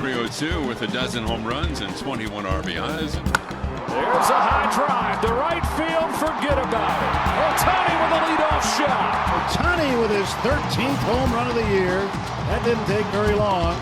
302 with a dozen home runs and 21 RBIs. There's a high drive to right field. Forget about it. Ohtani with a leadoff shot. Ohtani with his 13th home run of the year. That didn't take very long.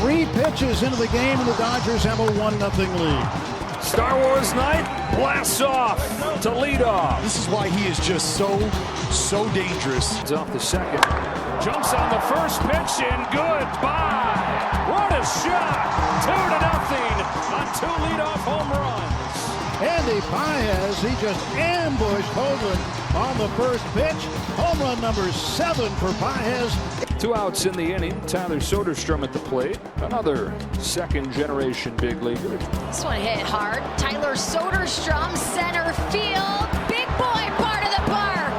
3 pitches into the game, and the Dodgers have a 1-0 lead. Star Wars night blasts off to lead off. This is why he is just so dangerous. It's off the second. Jumps on the first pitch and goodbye. What a shot. 2-0 on 2 leadoff home runs. Andy Paez, he just ambushed Hoagland on the first pitch. Home run number 7 for Paez. 2 outs in the inning. Tyler Soderstrom at the plate. Another second-generation big leaguer. This one hit hard. Tyler Soderstrom, center field. Big boy part of the park.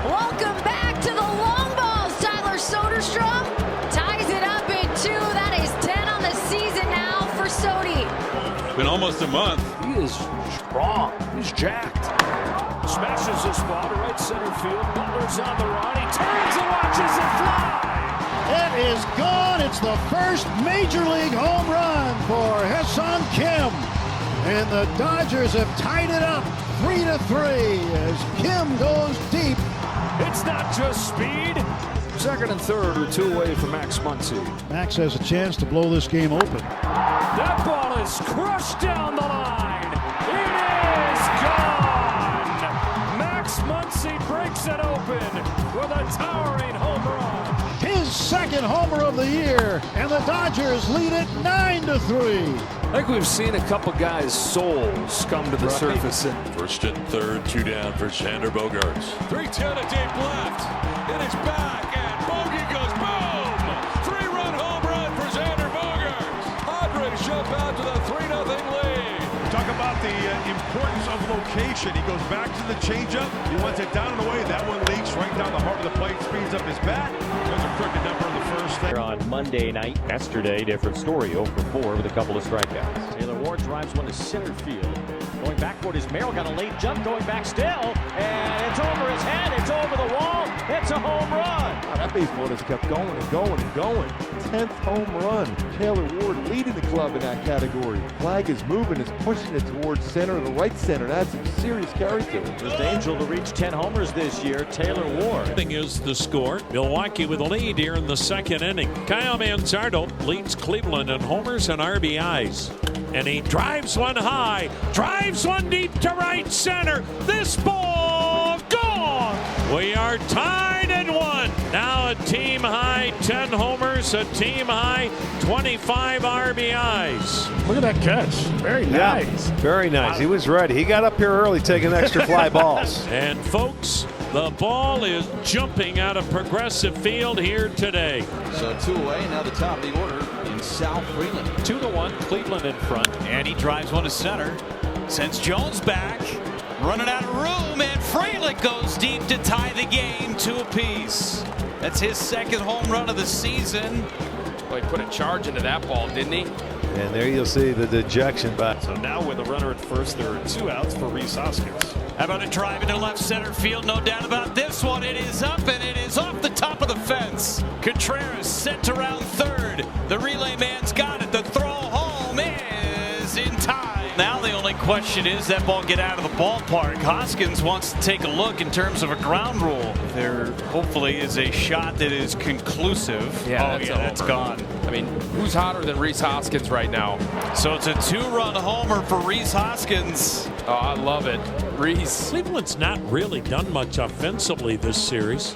Welcome back to the long balls. Tyler Soderstrom ties it up at 2. That is 10 on the season now for Sody. Been almost a month. He is strong. He's jacked. Smashes this ball to right center field. Butler's on the run. He turns and watches it fly. It is gone. It's the first major league home run for Ha-Seong Kim. And the Dodgers have tied it up 3-3 as Kim goes deep. It's not just speed. Second and third with 2 away for Max Muncy. Max has a chance to blow this game open. That ball is crushed down the line. It is gone. Max Muncy breaks it open with a towering home run. His second homer of the year, and the Dodgers lead it 9-3. I think we've seen a couple guys' souls come to the surface. First and third, 2 down for Xander Bogaerts. 3:10 to deep left. It is back, and Bogey goes boom! 3-run home run for Xander Bogaerts. Padres jump out to the 3-0 lead. Talk about the importance of location. He goes back to the changeup. He wants it down and away. That one leaks right down the heart of the plate. Speeds up his bat. There's a crooked number in the first. On Monday night, yesterday, different story. 0 for 4 with a couple of strikeouts. Taylor Ward drives one to center field. Going backward is Merrill, got a late jump, going back still, and it's over his head, it's over the wall, it's a home run. Wow, that baseball has kept going and going and going. 10th home run. Taylor Ward leading the club in that category. Flag is moving, is pushing it towards center, the right center. That's some serious carry to it. First angel to reach 10 homers this year, Taylor Ward. Thing is the score. Milwaukee with a lead here in the second inning. Kyle Manzardo leads Cleveland in homers and RBIs. And he drives one high, drives one deep to right center. This ball gone. We are tied at 1. Now a team high 10 homers, a team high 25 RBIs. Look at that catch. Very nice. Very nice. He was ready. He got up here early taking extra fly balls. And folks, the ball is jumping out of Progressive Field here today. So 2 away, now the top of the order in South Freeland. 2-1, Cleveland in front. And he drives one to center. Sends Jones back. Running out of room, and Frelick goes deep to tie the game 2 apiece. That's his second home run of the season. Well, he put a charge into that ball, didn't he? And there you'll see the dejection back. So now with a runner at first, there are 2 outs for Rhys Hoskins. How about a drive into left center field? No doubt about this one. It is up, and it is off the top of the fence. Contreras sent to round third. The relay man's got it. The throw home is in time. Now the only question is that ball get out of the ballpark. Hoskins wants to take a look in terms of a ground rule. There hopefully is a shot that is conclusive. Yeah, that's gone. I mean, who's hotter than Rhys Hoskins right now? So it's a 2-run homer for Rhys Hoskins. Oh, I love it. Rhys. Cleveland's not really done much offensively this series.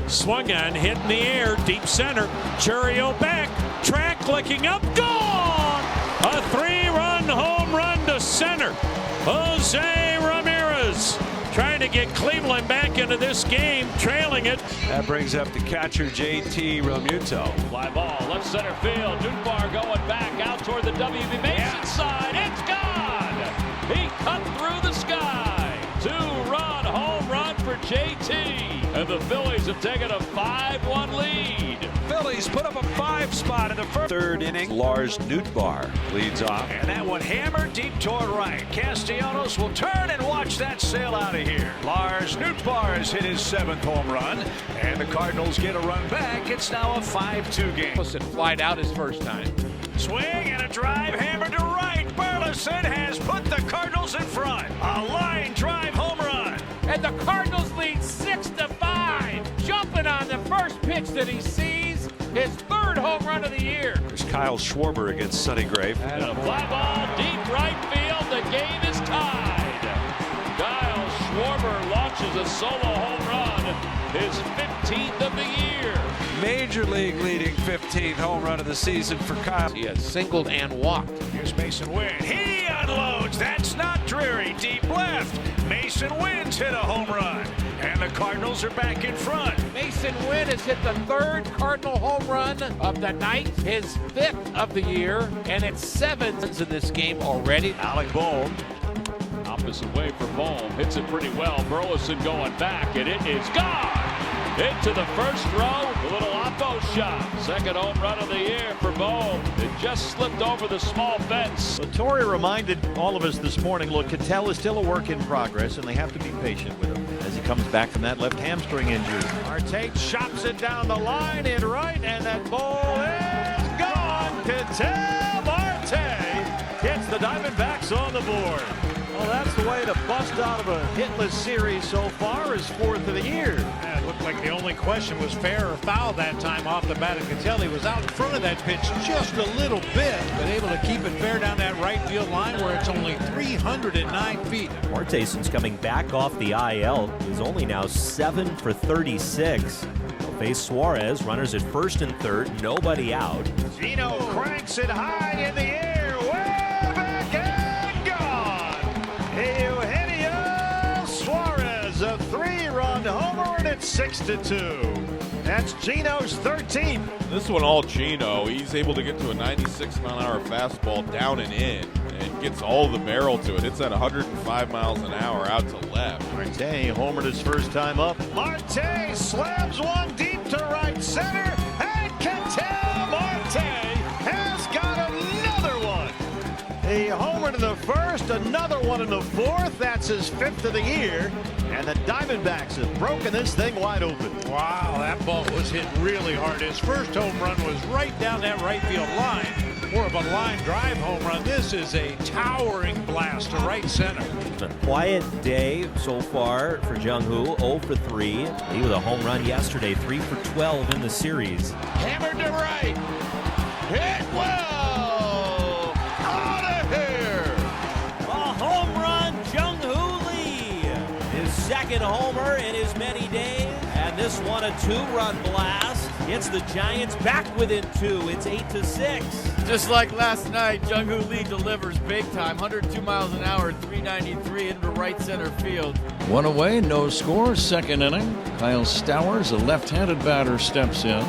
Swung on, hit in the air, deep center. Churio back, track looking up, gone! A 3-run home run to center. Jose Ramirez trying to get Cleveland back into this game, trailing it. That brings up the catcher, JT Realmuto. Fly ball, left center field. Nootbaar going back out toward the WB Mason side. It's gone! He cut through the sky. 2-run home run for JT. And the Phillies have taken a 5-1 lead. Phillies put up a 5 spot in the Third inning, Lars Nootbaar leads off. And that one hammered deep toward right. Castellanos will turn and watch that sail out of here. Lars Nootbaar has hit his 7th home run, and the Cardinals get a run back. It's now a 5-2 game. Flied out his first time. Swing and a drive hammered to right. Burleson has put the Cardinals in front. A line drive home run. And the Cardinals lead 6-5. Jumping on the first pitch that he sees. His third home run of the year. There's Kyle Schwarber against Sonny Grave. And a fly ball, deep right field. The game is tied. Kyle Schwarber launches a solo home run. His 15th of the year. Major League leading 15th home run of the season for Kyle. He has singled and walked. Here's Mason Wynn. He unloads. That's not Drury. Deep left. Mason Wynn's hit a home run. And the Cardinals are back in front. Mason Wynn has hit the third Cardinal home run of the night, his 5th of the year, and it's 7th in this game already. Alec Bohm. Opposite way for Bohm. Hits it pretty well. Burleson going back, and it is gone. Into the first row. A little oppo shot. Second home run of the year for Bohm. It just slipped over the small fence. Torrey reminded all of us this morning, look, Cattell is still a work in progress, and they have to be patient with him as he comes back from that left hamstring injury. Marte chops it down the line in right, and that ball is gone. Cattell Marte gets the Diamondbacks on the board. Well, that's the way to bust out of a hitless series so far, is 4th of the year. It looked like the only question was fair or foul that time off the bat of Cattell. He was out in front of that pitch just a little bit, but able to keep it fair down that right field line where it's only 309 feet. Marte, since coming back off the IL, is only now 7 for 36. He'll face Suarez, runners at first and third, nobody out. Gino cranks it high in the air, way back and gone. Eugenio Suarez, a 3-run homer, and it's 6-2. That's Gino's 13th. This one all Gino. He's able to get to a 96-mile-an-hour fastball down and in, and gets all the barrel to it. It's at 105 miles an hour out to left. Marte homered his first time up. Marte slams one deep to right center, and Cattell Marte has got another one. He homered in the first, another one in the 4th. That's his 5th of the year. And the Diamondbacks have broken this thing wide open. Wow, that ball was hit really hard. His first home run was right down that right field line. More of a line drive home run. This is a towering blast to right center. A quiet day so far for Jung-Hoo, 0 for 3. He with a home run yesterday, 3 for 12 in the series. Hammered to right. Hit well. Out of here. A home run, Jung-Hoo Lee. His second homer in as many days. And this one a 2-run blast. Gets the Giants back within 2. It's 8-6. Just like last night, Jung-Hoo Lee delivers big time. 102 miles an hour, 393 into right center field. One away, no score, second inning. Kyle Stowers, a left-handed batter, steps in.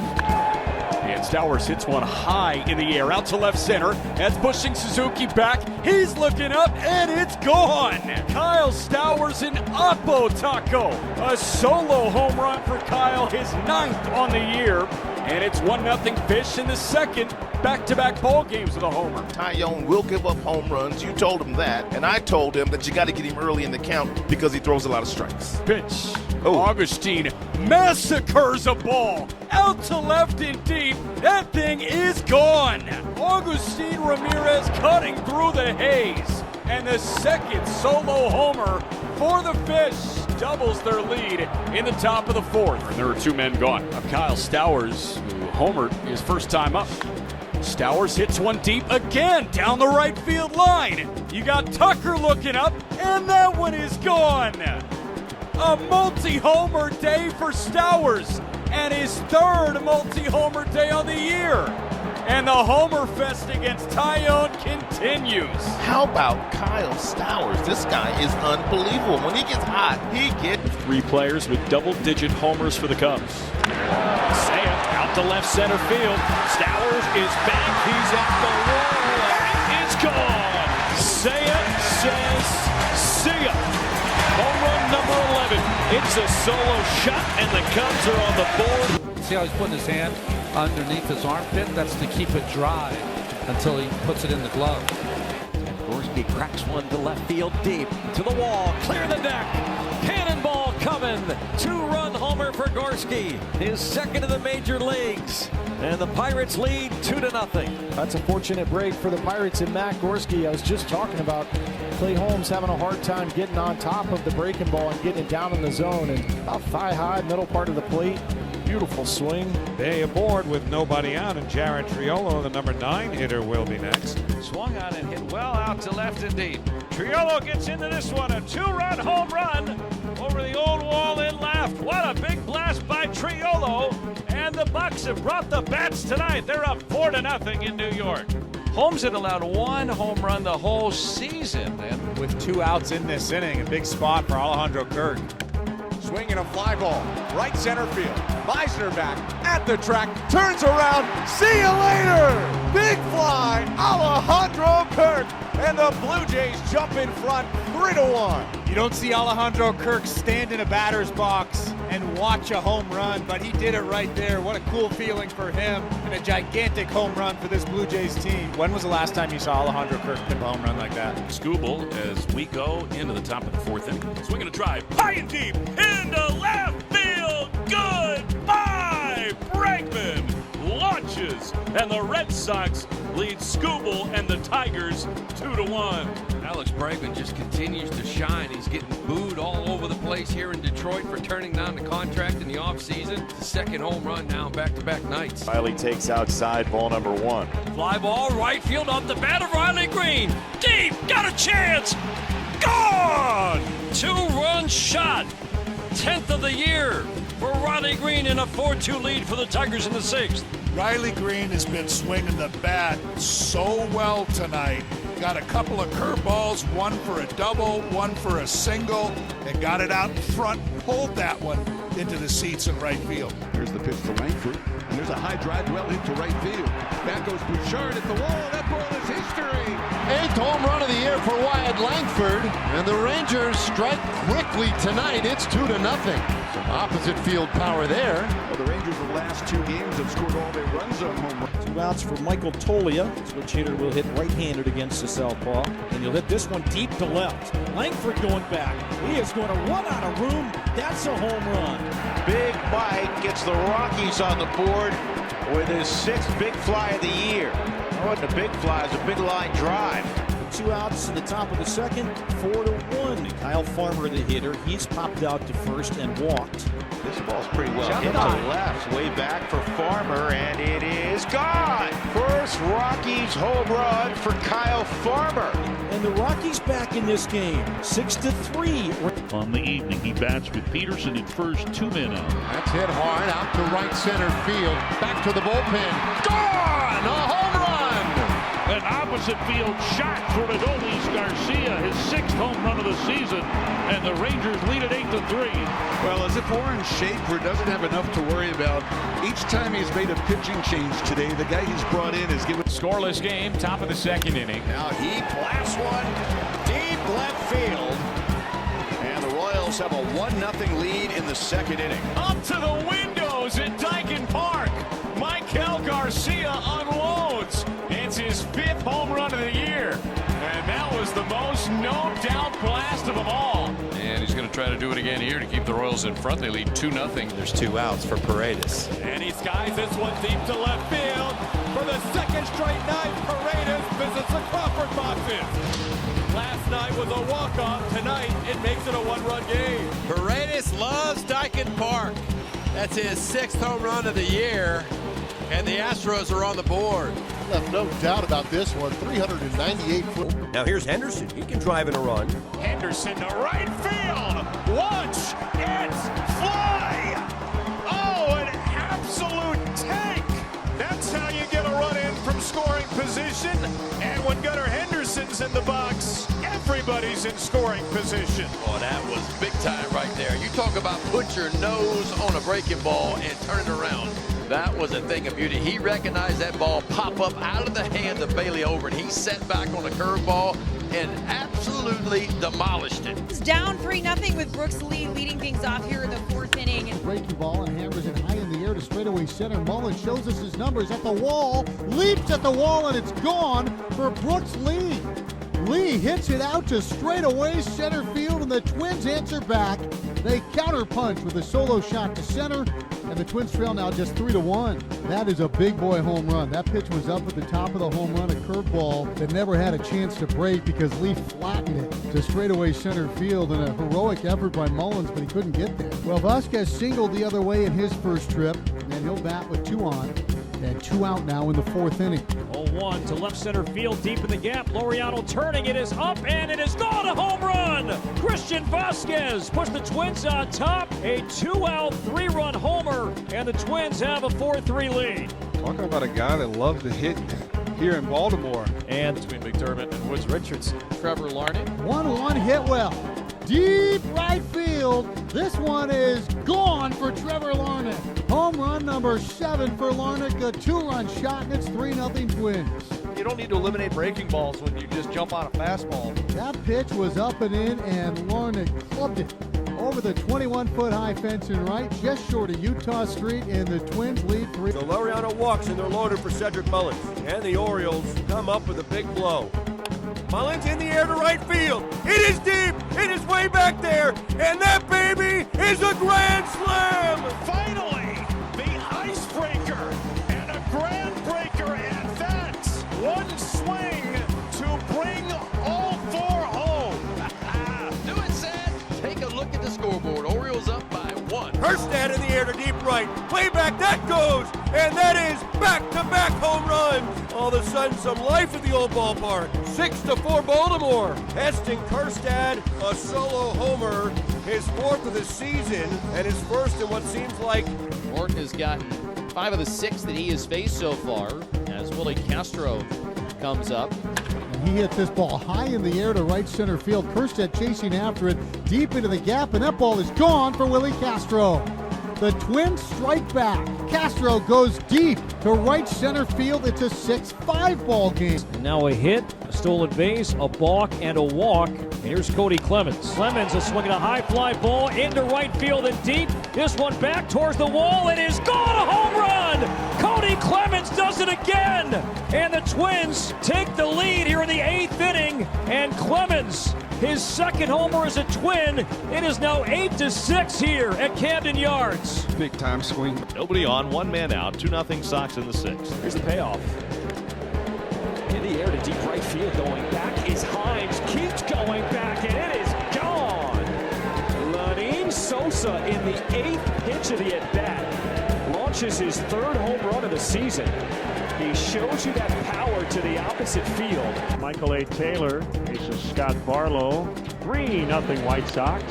And Stowers hits one high in the air out to left center. That's pushing Suzuki back. He's looking up, and it's gone. Kyle Stowers in Oppo Taco. A solo home run for Kyle, his 9th on the year. And it's 1-0 Fish in the second. Back-to-back ball games with a homer. Tyone will give up home runs. You told him that. And I told him that you got to get him early in the count because he throws a lot of strikes. Pitch. Augustine massacres a ball. Out to left and deep. That thing is gone. Augustine Ramirez cutting through the haze. And the second solo homer for the Fish doubles their lead in the top of the 4th. And there are 2 men gone. Kyle Stowers, who homered his first time up. Stowers hits one deep again down the right field line. You got Tucker looking up, and that one is gone. A multi-homer day for Stowers, and his 3rd multi-homer day of the year. And the homer fest against Tyone continues. How about Kyle Stowers? This guy is unbelievable. When he gets hot, he gets 3 players with double-digit homers for the Cubs. Seiya out to left center field. Stowers is back. He's at the wall, and it's gone. Seiya says, see ya. Home run number 11. It's a solo shot, and the Cubs are on the board. See how he's putting his hand underneath his armpit? That's to keep it dry until he puts it in the glove. Gorski cracks one to left field deep. To the wall. Clear the deck. Cannonball coming. 2-run homer for Gorski, his second in the major leagues. And the Pirates lead 2-0. That's a fortunate break for the Pirates and Matt Gorski. I was just talking about Clay Holmes having a hard time getting on top of the breaking ball and getting it down in the zone. And about thigh high, middle part of the plate. Beautiful swing. They aboard with nobody out, and Jared Triolo, the number 9 hitter, will be next. Swung on and hit well out to left and deep. Triolo gets into this one, a 2-run home run over the old wall in left. What a big blast by Triolo, and the Bucks have brought the bats tonight. They're up 4-0 in New York. Holmes had allowed 1 home run the whole season. And with 2 outs in this inning, a big spot for Alejandro Kirk. Swinging a fly ball, right center field. Meisner back at the track, turns around, see you later! Big fly, Alejandro Kirk, and the Blue Jays jump in front, 3-1. You don't see Alejandro Kirk stand in a batter's box and watch a home run, but he did it right there. What a cool feeling for him, and a gigantic home run for this Blue Jays team. When was the last time you saw Alejandro Kirk hit a home run like that? Skubal as we go into the top of the 4th inning. Swinging a drive, high and deep, into left field. Goodbye! Bregman launches, and the Red Sox lead Skubal and the Tigers 2-1. Alex Bregman just continues to shine. He's getting booed all over the place here in Detroit for turning down the contract in the offseason. The second home run now in back-to-back nights. Riley takes outside, ball number 1. Fly ball, right field off the bat of Riley Green. Deep, got a chance. Gone! 2-run shot. 10th of the year for Riley Green in a 4-2 lead for the Tigers in the 6th. Riley Green has been swinging the bat so well tonight. Got a couple of curveballs, one for a double, one for a single, and got it out in front, pulled that one into the seats in right field. Here's the pitch to Langford, and there's a high drive well into right field. Back goes Bouchard at the wall. That ball is history. 8th home run of the year for Wyatt Langford, and the Rangers strike quickly tonight. It's 2-0. Some opposite field power there. Well, the Rangers the last 2 games have scored all their runs on home run. 2 outs for Michael Tolia. Switch hitter will hit right-handed against the southpaw, and you'll hit this one deep to left. Langford going back. He is going to run out of room. That's a home run. Big Mike gets the Rockies on the board with his 6th big fly of the year. It wasn't a big fly, it was a big line drive. 2 outs in the top of the 2nd, 4-1. Kyle Farmer, the hitter, he's popped out to first and walked. This ball's pretty well hit to left, way back for Farmer, and it is gone. First Rockies home run for Kyle Farmer. And the Rockies back in this game, 6-3. On the evening, he bats with Peterson at first, 2 men out. That's hit hard out to right center field. Back to the bullpen. Gone! A home run! An opposite field shot for Adolis Garcia, his 6th home run of the season, and the Rangers lead at 8-3. Well, as if Warren Schaefer doesn't have enough to worry about, each time he's made a pitching change today, the guy he's brought in is given. Scoreless game, top of the 2nd inning. Now he blasts one deep left field, and the Royals have a 1-0 lead in the 2nd inning. Up to the windows at Dyken Park. Michael Garcia unloads. It's his 5th home run of the year. And that was the most no-doubt blast of them all. And he's going to try to do it again here to keep the Royals in front. They lead 2-0. There's 2 outs for Paredes. And he skies this one deep to left field. For the 2nd straight night, Paredes visits the Crawford boxes. Last night was a walk-off. Tonight, it makes it a 1-run game. Paredes loves Dyken Park. That's his 6th home run of the year. And the Astros are on the board. Left no doubt about this one. 398 foot. Now here's Henderson. He can drive in a run. Henderson to right field. Watch it fly. Oh, an absolute tank. That's how you get a run in from scoring position. And when Gunnar Henderson's in the box, everybody's in scoring position. Oh, that was big time right there. You talk about put your nose on a breaking ball and turn it around. That was a thing of beauty. He recognized that ball pop up out of the hand of Bailey Over, and he set back on a curveball and absolutely demolished it. It's down 3-0 with Brooks Lee leading things off here in the 4th inning. Breaking ball and hammers it high in the air to straightaway center. Mullen shows us his numbers at the wall, leaps at the wall, and it's gone for Brooks Lee. Lee hits it out to straightaway center field. and the Twins answer back. They counterpunch with a solo shot to center, and the Twins trail now just 3-1. That is a big boy home run. That pitch was up at the top of the home run, a curveball that never had a chance to break because Lee flattened it to straightaway center field in a heroic effort by Mullins, but he couldn't get there. Well, Vasquez singled the other way in his first trip, and he'll bat with 2 on. And 2 out now in the 4th inning. 0-1 to left center field, deep in the gap. Laureano turning, it is up, and it is gone, a home run! Christian Vasquez puts the Twins on top. A 2-out, 3-run homer, and the Twins have a 4-3 lead. Talking about a guy that loved to hit here in Baltimore. And between McDermott and Woods Richards, Trevor Larned. 1-1 hit well. Deep right field. This one is gone for Trevor Larned. Home run number 7 for Larned. A 2-run shot, and it's 3-0 Twins. You don't need to eliminate breaking balls when you just jump on a fastball. That pitch was up and in, and Larned clubbed it over the 21-foot high fence in right, just short of Utah Street, and the Twins lead 3. So Laureano walks, and they're loaded for Cedric Mullins. And the Orioles come up with a big blow. Mullins in the air to right field. It is deep. It is way back there. And that baby is a grand slam. Finally, the icebreaker and a grand breaker at that. One swing to bring all 4 home. Do it, Sid. Take a look at the scoreboard. Orioles up by 1. Hurstad in the air to deep right. Way back, that goes. And that is back-to-back home runs. All of a sudden, some life at the old ballpark. 6-4 Baltimore. Heston Kjerstad, a solo homer, his 4th of the season, and his first in what seems like. Morton has gotten 5 of the 6 that he has faced so far as Willie Castro comes up. And he hits this ball high in the air to right center field. Kjerstad chasing after it deep into the gap, and that ball is gone for Willie Castro. The Twins strike back. Castro goes deep to right center field. It's a 6-5 ball game. And now a hit, a stolen base, a balk, and a walk. And here's Cody Clemens. Clemens is swinging a high fly ball into right field and deep. This one back towards the wall. It is gone, a home run! Cody Clemens does it again! And the Twins take the lead here in the 8th inning. And Clemens, his 2nd homer as a Twin. It is now 8-6 here at Camden Yards. Big time swing. Nobody on, 1 man out, 2-0 Sox in the 6th. Here's the payoff. In the air to deep right field, going back is Hines, keeps going back, and it is gone. Lenyn Sosa in the 8th pitch of the at-bat launches his 3rd home run of the season. He shows you that power to the opposite field. Michael A. Taylor faces Scott Barlow. 3-0 White Sox.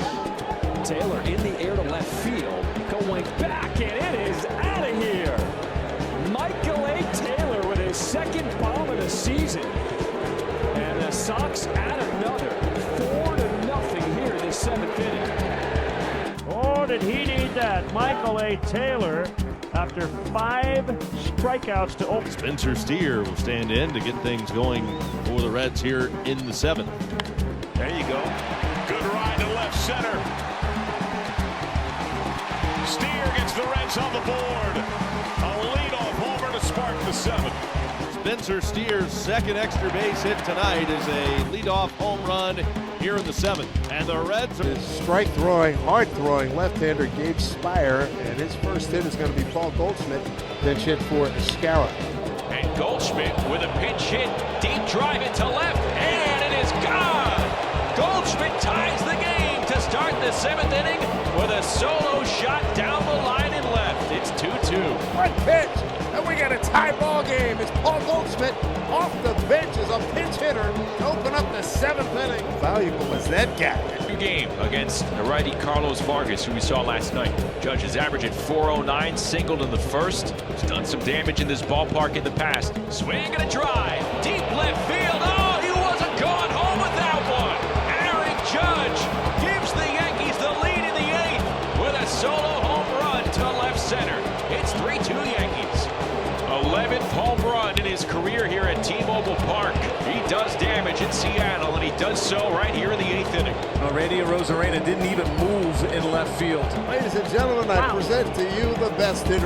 Taylor in the air to left field, going back, and it is out of here. Michael A. Taylor with his 2nd bomb of the season. And the Sox add another 4-0 here in the 7th inning. Oh, did he need that? Michael A. Taylor, after 5 strikeouts to open. Spencer Steer will stand in to get things going for the Reds here in the 7th. There you go. Good ride to left center. Steer gets the Reds on the board. A leadoff homer to spark the 7th. Spencer Steer's 2nd extra base hit tonight is a leadoff home run here in the 7th. And the Reds are Strike throwing, hard throwing left-hander Gabe Spire, and his first hit is going to be Paul Goldschmidt, pinch hit for Escara. And Goldschmidt with a pinch hit, deep drive into left, and it is gone! Goldschmidt ties the game to start the 7th inning with a solo shot down the line and left. It's 2-2. One pitch, and we got a tie ball game. It's Paul Goldschmidt off the bench as a pinch hitter to open up the 7th inning. Valuable as that guy. Game against the righty Carlos Vargas, who we saw last night. Judge is averaging .409, singled in the 1st. He's done some damage in this ballpark in the past. Swing and a drive, deep left field. Oh, he wasn't going home with that one. Aaron Judge gives the Yankees the lead in the 8th with a solo home run to left center. It's 3-2 Yankees. 11th home run in his career here at T-Mobile Park. He does damage in Seattle, and he does so right here in the 8th inning. Randy Arozarena didn't even move in left field. Ladies and gentlemen, I present to you the best hitter.